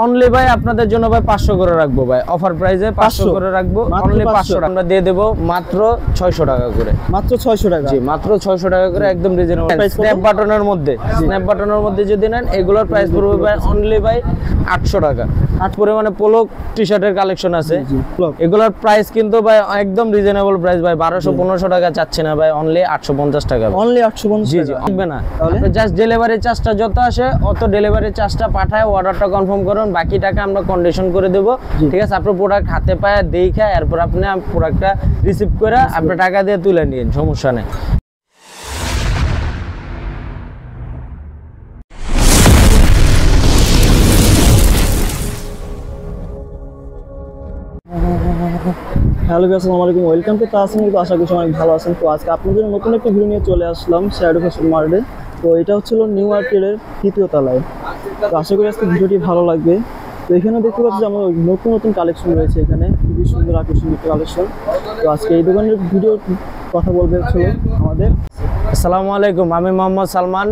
Only ভাই আপনাদের জন্য ভাই 500 করে রাখবো ভাই, অফার প্রাইসে 500 করে রাখবো, অনলি 500 টাকা আমরা দিয়ে দেব মাত্র 600 টাকা করে। মাত্র 600 টাকা? জি মাত্র 600 টাকা করে, একদম রিজনেবল। স্ন্যাপ বাটনের মধ্যে, স্ন্যাপ বাটনের মধ্যে যদি নেন এগুলোর প্রাইস পড়বে ভাই অনলি ভাই 800 টাকা। পরিমাণে পোলো টি-শার্টের কালেকশন আছে, এগুলোর প্রাইস কিন্তু ভাই একদম রিজনেবল প্রাইস ভাই, 1200-1500 টাকা চাচ্ছে না ভাই, অনলি 850 টাকা। অনলি 850 জি জি, লাগবে না, আপনি জাস্ট ডেলিভারি চার্জটা যত আসে অত ডেলিভারি চার্জটা পাঠায় অর্ডারটা কনফার্ম করুন, বাকি টাকা আমরা কন্ডিশন করে দেব। ঠিক আছে, আপনার প্রোডাক্ট হাতে পায়ে দেখে এরপর আপনি প্রোডাক্টটা রিসিভ করে আপনি টাকা দিয়ে তুলে নিন, সমস্যা নেই। হ্যালো গাইস, আসসালামু আলাইকুম, ওয়েলকাম টু তাহসিন। তো আশা করি অনেক ভালো আছেন। তো আজকে আপনাদের জন্য নতুন একটা ভিডিও নিয়ে চলে আসলাম শ্যাডো ফ্যাশন মার্কেটে। তো এটা হচ্ছিল নিউ মার্কেটের 3য় তলায়। তো আশা করি আজকে ভিডিওটি ভালো লাগবে। তো এখানে দেখতে পাচ্ছি যে আমার নতুন নতুন কালেকশন রয়েছে, এখানে খুবই সুন্দর আকর্ষণীয় কালেকশন। তো আজকে এই দোকানের ভিডিও কথা বলবে হচ্ছিল আমাদের। আসসালামু আলাইকুম, আমি মোহাম্মদ সালমান,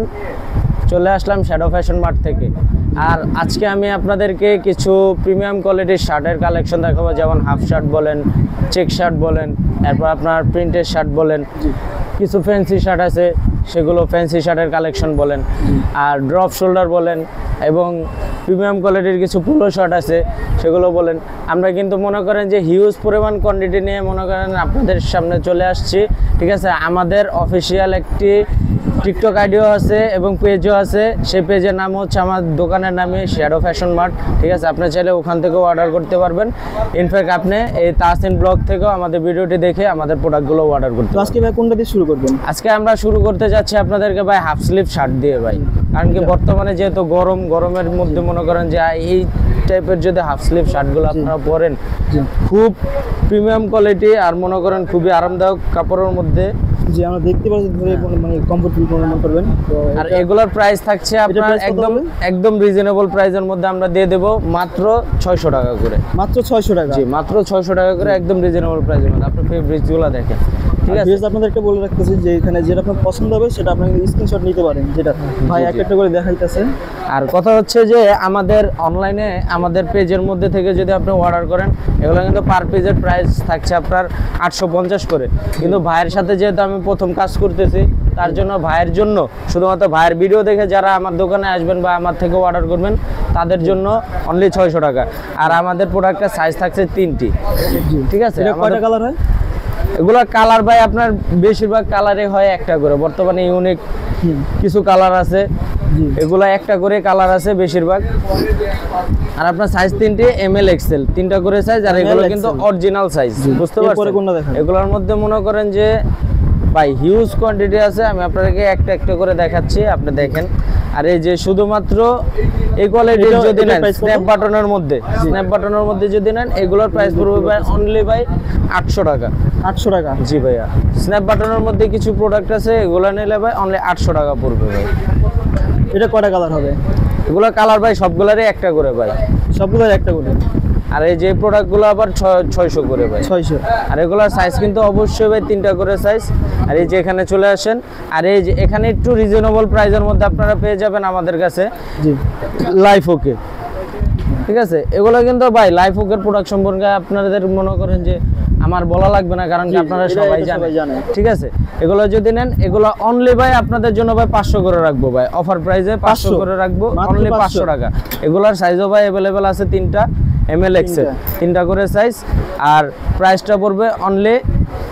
চলে আসলাম শ্যাডো ফ্যাশন মার্ট থেকে। আর আজকে আমি আপনাদেরকে কিছু প্রিমিয়াম কোয়ালিটির শার্টের কালেকশন দেখাবো, যেমন হাফ শার্ট বলেন, চেক শার্ট বলেন, এরপর আপনার প্রিন্টের শার্ট বলেন, কিছু ফ্যান্সি শার্ট আছে সেগুলো ফ্যান্সি শার্টের কালেকশন বলেন, আর ড্রপ শোল্ডার বলেন, এবং প্রিমিয়াম কোয়ালিটির কিছু পোলো শার্ট আছে সেগুলো বলেন। আমরা কিন্তু মনে করেন যে হিউজ পরিমাণ কোয়ান্টিটি নিয়ে মনে করেন আপনাদের সামনে চলে আসছি। ঠিক আছে, আমাদের অফিসিয়াল একটি টিকটক আইডিও আছে এবং পেজও আছে, সেই পেজের নাম হচ্ছে আমার দোকানের নামে শ্যাডো ফ্যাশন মার্ট। ঠিক আছে, আপনি চাইলে ওখান থেকেও অর্ডার করতে পারবেন। ইনফ্যাক্ট আপনি এই তাহসিন ব্লগ থেকেও আমাদের ভিডিওটি দেখে আমাদের প্রোডাক্টগুলো অর্ডার করতে পারবেন। আজকে ভাই কোনটা দিয়ে শুরু করবেন? আজকে আমরা শুরু করতে যাচ্ছি আপনাদেরকে ভাই হাফ স্লিভ শার্ট দিয়ে ভাই, কারণ কি বর্তমানে যেহেতু গরমের মধ্যে মনে করেন যে এই টাইপের যদি হাফ স্লিভ শার্টগুলো আপনারা পরেন, খুব প্রিমিয়াম কোয়ালিটি আর মনে করেন খুবই আরামদায়ক কাপড়ের মধ্যে। যে আমরা দেখতে পাচ্ছি ধরে মানে কমফোর্টেবল মনে করবেন। আর এগুলোর প্রাইস থাকছে আপনার একদম রিজনেবল প্রাইসের মধ্যে আমরা দিয়ে দেব মাত্র 600 টাকা করে। মাত্র 600 টাকা? জি মাত্র 600 টাকা করে, একদম রিজনেবল প্রাইসের মধ্যে। আপনি ফেব্রিক্সগুলো দেখেন। ঠিক আছে, আপনাদেরকে বলে রাখতেছি যে এখানে যেটা আপনার পছন্দ হবে সেটা আপনি স্ক্রিনশট নিতে পারেন, যেটা ভাই একটা করে দেখাইতেছে। আর কথা হচ্ছে যে আমাদের অনলাইনে আমাদের পেজের মধ্যে থেকে যদি আপনি অর্ডার করেন, এগুলো কিন্তু পার পেজের প্রাইস থাকছে আপনার 850 করে। কিন্তু ভাইয়ের সাথে যেহেতু আমি প্রথম কাজ করতেছি, তার জন্য ভাইয়ের জন্য শুধুমাত্র ভাইয়ের ভিডিও দেখে যারা আমার দোকানে আসবেন বা আমার থেকে অর্ডার করবেন তাদের জন্য অনলি 600 টাকা। আর আমাদের প্রোডাক্টের সাইজ থাকছে 3টি। ঠিক আছে, কয়টা কালার হয়? এগুলো কালার ভাই আপনার বেশিরভাগ কালারে হয় একটা করে, বর্তমানে ইউনিক কিছু কালার আছে, এগুলো একটা করে কালার আছে বেশিরভাগ। আর আপনার সাইজ 3টে, ML XL 3টা করে সাইজ। আর এগুলো কিন্তু অরিজিনাল সাইজ, বুঝতে পারছেন? এগুলোর মধ্যে মনে করেন যে ভাই হিউজ কোয়ান্টিটি আছে, আমি আপনাদেরকে একটা একটা করে দেখাচ্ছি, আপনি দেখেন। আর এই যে শুধুমাত্র এই কোয়ালিটির যদি নেন স্ন্যাপ বাটনের মধ্যে যদি নেন, এগুলোর প্রাইস পড়বে ভাই অনলি ভাই 800 টাকা। 800 টাকা? জি ভাইয়া, স্ন্যাপ বাটনের মধ্যে কিছু প্রোডাক্ট আছে, এগুলো নিলে ভাই অনলি 800 টাকা পড়বে ভাই। এটা কয়টা কালার হবে? এগুলো কালার ভাই সবগুলোরই একটা করে ভাই, সবগুলোর একটা করে। আর এই যে প্রোডাক্টগুলো আবার 600 করে ভাই। 600। আর এগুলোর সাইজ কিন্তু অবশ্যই ভাই 3টা করে সাইজ। আর এই যে এখানে চলে আসেন, আর এই যে এখানে একটু রিজনেবল প্রাইসের মধ্যে আপনারা পেয়ে যাবেন আমাদের কাছে লাইফ ওকে। ঠিক আছে, এগুলো কিন্তু ভাই লাইফ ওকের প্রোডাক্ট সম্পর্কে আপনাদের মনে করেন যে আমার বলা লাগবে না, কারণ কি আপনারা সবাই জানেন। ঠিক আছে, এগুলো যদি নেন এগুলো অনলি ভাই আপনাদের জন্য ভাই 500 করে রাখবো ভাই, অফার প্রাইসে 500 করে রাখবো, অনলি 500 টাকা। এগুলোর সাইজও ভাই अवेलेबल আছে 3টা, ML XL 3টা করে সাইজ। আর প্রাইসটা পড়বে অনলি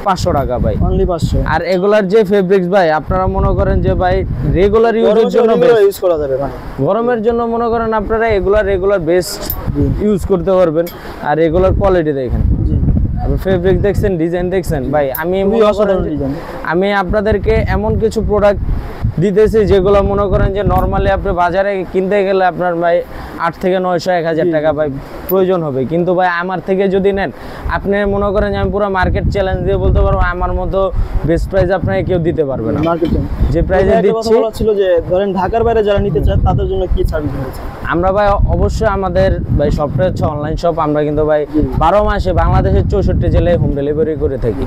500 টাকা ভাই, অনলি 500। আর এগুলার যে ফেব্রিক্স ভাই আপনারা মনে করেন যে ভাই রেগুলার ইউজের জন্য ইউজ করা যাবে, মানে গরমের জন্য মনে করেন আপনারা রেগুলার বেস্ট ইউজ করতে পারবেন। আর রেগুলার কোয়ালিটি দেখেন, ফেব্রিক দেখছেন, ডিজাইন দেখছেন ভাই। আমি আপনাদেরকে এমন কিছু প্রোডাক্ট দিতেছি যেগুলো মনে করেন যে নর্মালি আপনি বাজারে কিনতে গেলে আপনার ভাই 8 থেকে 900 1000 টাকা ভাই প্রয়োজন হবে, কিন্তু ভাই আমার থেকে যদি নেন আপনি মনে করেন যে আমি পুরো মার্কেট চ্যালেঞ্জ দিয়ে বলতে পারবো আমার মতো বেস্ট প্রাইস আপনাকে কেউ দিতে পারবে না। মার্কেটে যে প্রাইসে দিচ্ছি ছিল যে ধরেন ঢাকার বাইরে যারা নিতে চায় তাদের জন্য কি সার্ভিস রয়েছে? আমরা ভাই অবশ্যই আমাদের ভাই শপটা হচ্ছে অনলাইন শপ। আমরা কিন্তু ভাই 12 মাসে বাংলাদেশের 64 জেলায় হোম ডেলিভারি করে থাকি।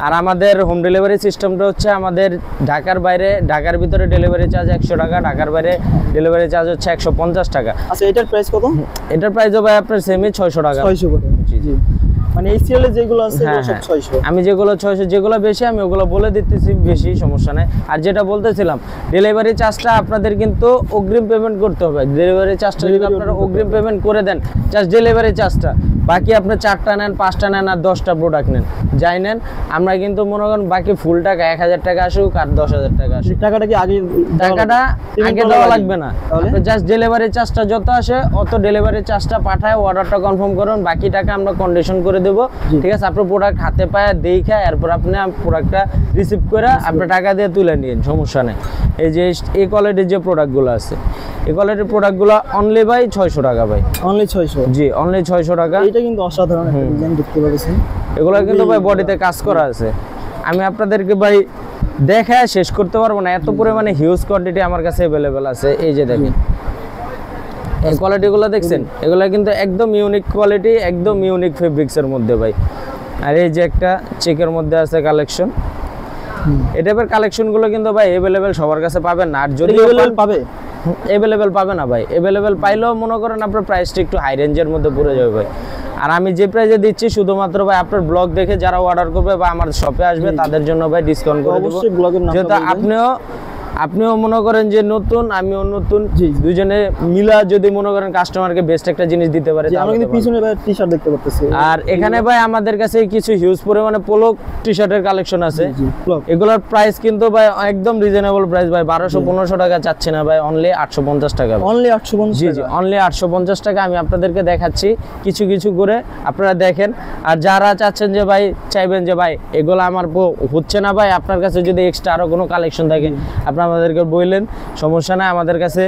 আর আমাদের হোম ডেলিভারি সিস্টেমটা হচ্ছে আমাদের ঢাকার বাইরে, ঢাকার ভিতরে ডেলিভারি চার্জ 100 টাকা, ঢাকার বাইরে ডেলিভারি চার্জ হচ্ছে 150 টাকা। আচ্ছা, এটার প্রাইস কত? এটার প্রাইসও ভাই আপনার সেমই 600 টাকা। 600 করে। জি জি। মানে এই সিরিয়ালে যেগুলো আছে হ্যাঁ, এগুলো সব 600। আমি যেগুলো 600, যেগুলো বেশি আমি ওগুলো বলে দিতেছি, বেশি সমস্যা নাই। আর যেটা বলতেছিলাম, ডেলিভারি চার্জটা আপনাদের কিন্তু অগ্রিম পেমেন্ট করতে হবে। ডেলিভারি চার্জটা যদি আপনারা অগ্রিম পেমেন্ট করে দেন, জাস্ট ডেলিভারি চার্জটা, বাকি আপনি 4টা নেন, 5টা নেন আর 10টা প্রোডাক্ট নেন, যাই নেন, আমরা কিন্তু মনে করেন বাকি ফুল টাকা 1000 টাকা আসুক আর 10,000 টাকা আসুক, টাকাটা কি আগে টাকাটা আগে দেওয়া লাগবে না। আপনি জাস্ট ডেলিভারি চার্জটা যত আসে অত ডেলিভারি চার্জটা পাঠায়, অর্ডারটা কনফার্ম করুন, বাকি টাকা আমরা কন্ডিশন করে দেবো। ঠিক আছে, আপনার প্রোডাক্ট হাতে পায়ে দেখে এরপর আপনি প্রোডাক্টটা রিসিভ করে আপনার টাকা দিয়ে তুলে নিন, সমস্যা নেই। এই যে এই কোয়ালিটির যে প্রোডাক্টগুলো আছে, এই কোয়ালিটির প্রোডাক্টগুলো অনলি ভাই 600 টাকা ভাই। অনলি 600? জি, অনলি 600 টাকা। এটা কিন্তু অসাধারণ একটা ডিজাইন দেখতে পাচ্ছেন। এগুলো কিন্তু ভাই বডিতে কাজ করা আছে। আমি আপনাদেরকে ভাই দেখায় শেষ করতে পারবো না, এত পরিমাণে হিউজ কোয়ান্টিটি আমার কাছে অ্যাভেলেবেল আছে। এই যে দেখেন এই কোয়ালিটিগুলো দেখছেন, এগুলো কিন্তু একদম ইউনিক কোয়ালিটি, একদম ইউনিক ফেব্রিক্সের মধ্যে ভাই। আর এই যে একটা চেকের মধ্যে আছে কালেকশন, এই টাইপের কালেকশনগুলো কিন্তু ভাই অ্যাভেলেবেল সবার কাছে পাবেন না। আর যদি পাবে অ্যাভেলেবেল পাবে না ভাই, অ্যাভেলেবেল পাইলেও মনে করেন আপনার প্রাইসটা একটু হাই রেঞ্জের মধ্যে পড়ে যাবে ভাই। আর আমি যে প্রাইসে দিচ্ছি শুধুমাত্র ভাই আপনার ব্লগ দেখে যারা অর্ডার করবে বা আমার শপে আসবে তাদের জন্য ভাই ডিসকাউন্ট করে দেব। অবশ্যই ব্লগের নাম, যেহেতু আপনিও মনে করেন যে নতুন, আমিও নতুন, দুজনে মিলা যদি মনে করেন কাস্টমারকে বেস্ট একটা জিনিস দিতে পারে। আমরা কিন্তু পিছনে ভাই টি-শার্ট দেখতে পাচ্ছি। আর এখানে ভাই আমাদের কাছে কিছু হিউজ পরিমাণে পোলো টি-শার্টের কালেকশন আছে। এগুলোর প্রাইস কিন্তু ভাই একদম রিজনেবল প্রাইস ভাই, 1200-1500 টাকা চাচ্ছি না ভাই, অনলি 850 টাকা। অনলি 850? জি জি, অনলি 850 টাকা আমি আপনাদেরকে দেখাচ্ছি কিছু কিছু করে, আপনারা দেখেন। আর যারা চাচ্ছেন যে ভাই চাইবেন যে ভাই এগুলো আমার হচ্ছে না ভাই, আপনার কাছে যদি এক্সট্রা আরো কোনো কালেকশন থাকে আপনারা আমাদেরকে বললেন, সমস্যা নাই। আমাদের কাছে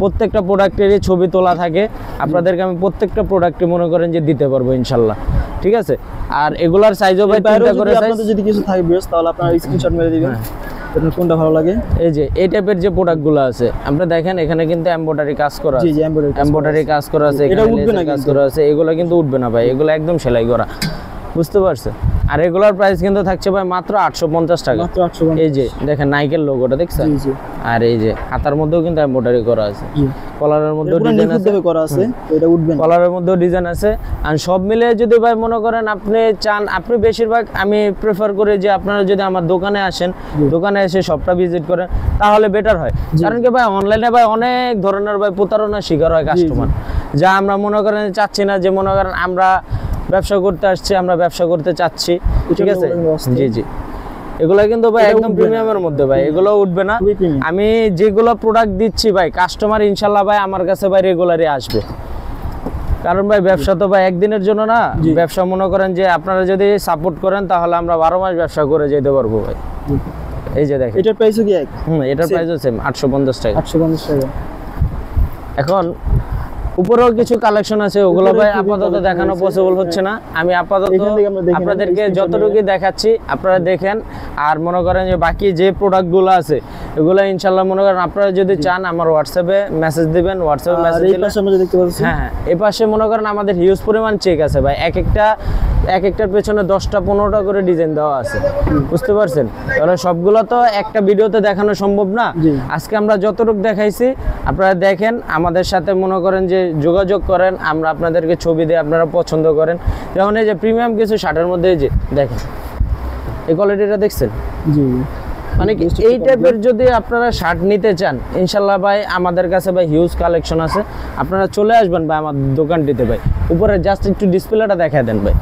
প্রত্যেকটা প্রোডাক্টেরই ছবি তোলা থাকে, আপনাদেরকে আমি প্রত্যেকটা প্রোডাক্টে মনে করেন যে দিতে পারবো ইনশাল্লাহ। ঠিক আছে, আর এগুলার সাইজও ভাই তিনটা করে সাইজ। আপনাদের যদি কিছু থাকে বেস্ট তাহলে আপনারা স্ক্রিনশট মেরে দিবেন, আপনার কোনটা ভালো লাগে। এই যে এই টাইপের যে প্রোডাক্টগুলো আছে আপনারা দেখেন, এখানে কিন্তু এমব্রয়ডারি কাজ করা আছে। জি জি, এমব্রয়ডারি কাজ করা আছে, এটা উঠবে না কাজ করা আছে, এগুলো কিন্তু উঠবে না ভাই, এগুলো একদম সেলাই করা, বুঝতে পারছেন। আর রেগুলার প্রাইস কিন্তু থাকছে ভাই মাত্র 850 টাকা। মাত্র 850। এই যে দেখেন নাইকের লোগোটা দেখছেন। জি জি। আর এই যে হাতার মধ্যেও কিন্তু এমব্রয়ডারি করা আছে, কলারের মধ্যেও ডিজাইন আছে, করা আছে, এটা উঠবে না। কলারের মধ্যেও ডিজাইন আছে। আর সব মিলে যদি ভাই মনে করেন আপনি চান, আপনি বেশিরভাগ আমি প্রেফার করি যে আপনারা যদি আমার দোকানে আসেন, দোকানে এসে সবটা ভিজিট করেন তাহলে বেটার হয়। কারণ কি ভাই অনলাইনে ভাই অনেক ধরনের ভাই প্রতারণার শিকার হয় কাস্টমার, যা আমরা মনে করেন চাচ্ছি না। যে মনে করেন আমরা ব্যবসা করতে আসছি, আমরা ব্যবসা করতে চাচ্ছি, ঠিক আছে। জি জি, এগুলো কিন্তু ভাই একদম প্রিমিয়ামের মধ্যে ভাই, এগুলো উঠবে না। আমি যেগুলো প্রোডাক্ট দিচ্ছি ভাই, কাস্টমার ইনশাল্লাহ ভাই আমার কাছে ভাই রেগুলারই আসবে। কারণ ভাই ব্যবসা তো ভাই একদিনের জন্য না, ব্যবসা মনে করেন যে আপনারা যদি সাপোর্ট করেন তাহলে আমরা 12 মাস ব্যবসা করে যেতে পারবো ভাই। এই যে দেখেন, এটার প্রাইসও কি এক? এটার প্রাইসও সেম 850 টাকা। 850 টাকা। এখন উপরেও কিছু কালেকশন আছে, ওগুলো ভাই আপাতত দেখানো পসিবল হচ্ছে না। আমি আপাতত আপনাদেরকে যতটুকু দেখাচ্ছি আপনারা দেখেন। আর মনে করেন যে বাকি যে প্রোডাক্টগুলো আছে এগুলো ইনশাল্লাহ মনে করেন আপনারা যদি চান আমার হোয়াটসঅ্যাপে মেসেজ দিবেন, হোয়াটসঅ্যাপে মেসেজ দিলে দেখতে পাচ্ছেন। হ্যাঁ, এই পাশে মনে করেন আমাদের হিউজ পরিমাণ চেক আছে ভাই, এক একটার পেছনে 10টা 15টা করে ডিজাইন দেওয়া আছে, বুঝতে পারছেন। তাহলে সবগুলো তো একটা ভিডিওতে দেখানো সম্ভব না। আজকে আমরা যতটুকু দেখাইছি আপনারা দেখেন, আমাদের সাথে মনে করেন যে যোগাযোগ করেন, আমরা আপনাদেরকে ছবি দিয়ে আপনারা পছন্দ করেন। যেমন এই যে প্রিমিয়াম কিছু শার্টের মধ্যে এই যে দেখেন এই কোয়ালিটিটা দেখছেন। জি, মানে এই টাইপের যদি আপনারা শার্ট নিতে চান ইনশাল্লাহ ভাই আমাদের কাছে ভাই হিউজ কালেকশন আছে, আপনারা চলে আসবেন ভাই আমার দোকানটিতে ভাই। উপরে জাস্ট একটু ডিসপ্লেটা দেখায় দেন ভাই,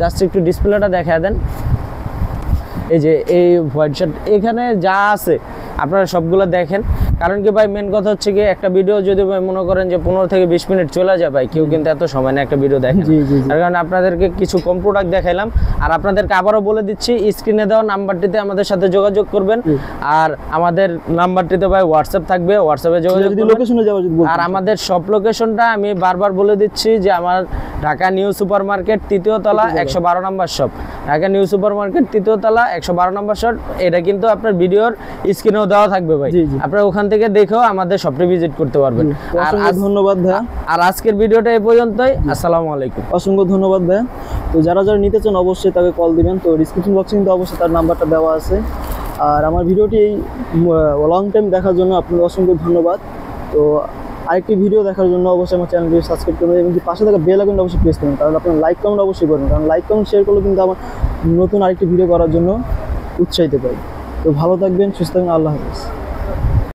জাস্ট একটু ডিসপ্লেটা দেখায় দেন। এই যে এই হোয়াইট শার্ট এখানে যা আছে আপনারা সবগুলো দেখেন। কারণ কি ভাই মেন কথা হচ্ছে কি একটা ভিডিও যদি ভাই মনে করেন যে 15 থেকে 20 মিনিট চলে যায় ভাই, কেউ কিন্তু এত সময় না একটা ভিডিও দেখেন। তার কারণে আপনাদেরকে কিছু কম প্রোডাক্ট দেখাইলাম। আর আপনাদেরকে আবারও বলে দিচ্ছি স্ক্রিনে দেওয়া নাম্বারটিতে আমাদের সাথে যোগাযোগ করবেন। আর আমাদের নাম্বারটিতে ভাই হোয়াটসঅ্যাপ থাকবে, হোয়াটসঅ্যাপে যোগাযোগ করবেন। আর আমাদের সব লোকেশনটা আমি বারবার বলে দিচ্ছি যে আমার ঢাকা নিউ সুপার মার্কেট 3য় তলা 112 নম্বর shop. Dhaka New Super Market 3য় তলা 112 নম্বর শপ। এটা কিন্তু আপনার ভিডিওর স্ক্রিনেও দেওয়া থাকবে ভাই, আপনারা ওখান থেকে দেখেও আমাদের শপটি ভিজিট করতে পারবেন। আর ধন্যবাদ ভাইয়া। আর আজকের ভিডিওটা এই পর্যন্তই। আসসালামু আলাইকুম। অসংখ্য ধন্যবাদ ভাইয়া। তো যারা যারা নিতে চান অবশ্যই তাকে কল দিবেন। তো ডিসক্রিপশন বক্সে কিন্তু অবশ্যই তার নাম্বারটা দেওয়া আছে। আর আমার ভিডিওটি এই লং টাইম দেখার জন্য আপনাদের অসংখ্য ধন্যবাদ। তো আরেকটি ভিডিও দেখার জন্য অবশ্যই আমার চ্যানেলটি সাবস্ক্রাইব করবেন এবং পাশে থাকা বেল আইকনটা অবশ্যই প্রেস করবেন, কারণ আপনার লাইক কমেন্ট অবশ্যই করবেন, কারণ লাইক কমেন্ট শেয়ার করলে কিন্তু আমার নতুন আরেকটি ভিডিও করার জন্য উৎসাহিত পাই। তো ভালো থাকবেন, সুস্থ থাকবেন, আল্লাহ হাফেজ।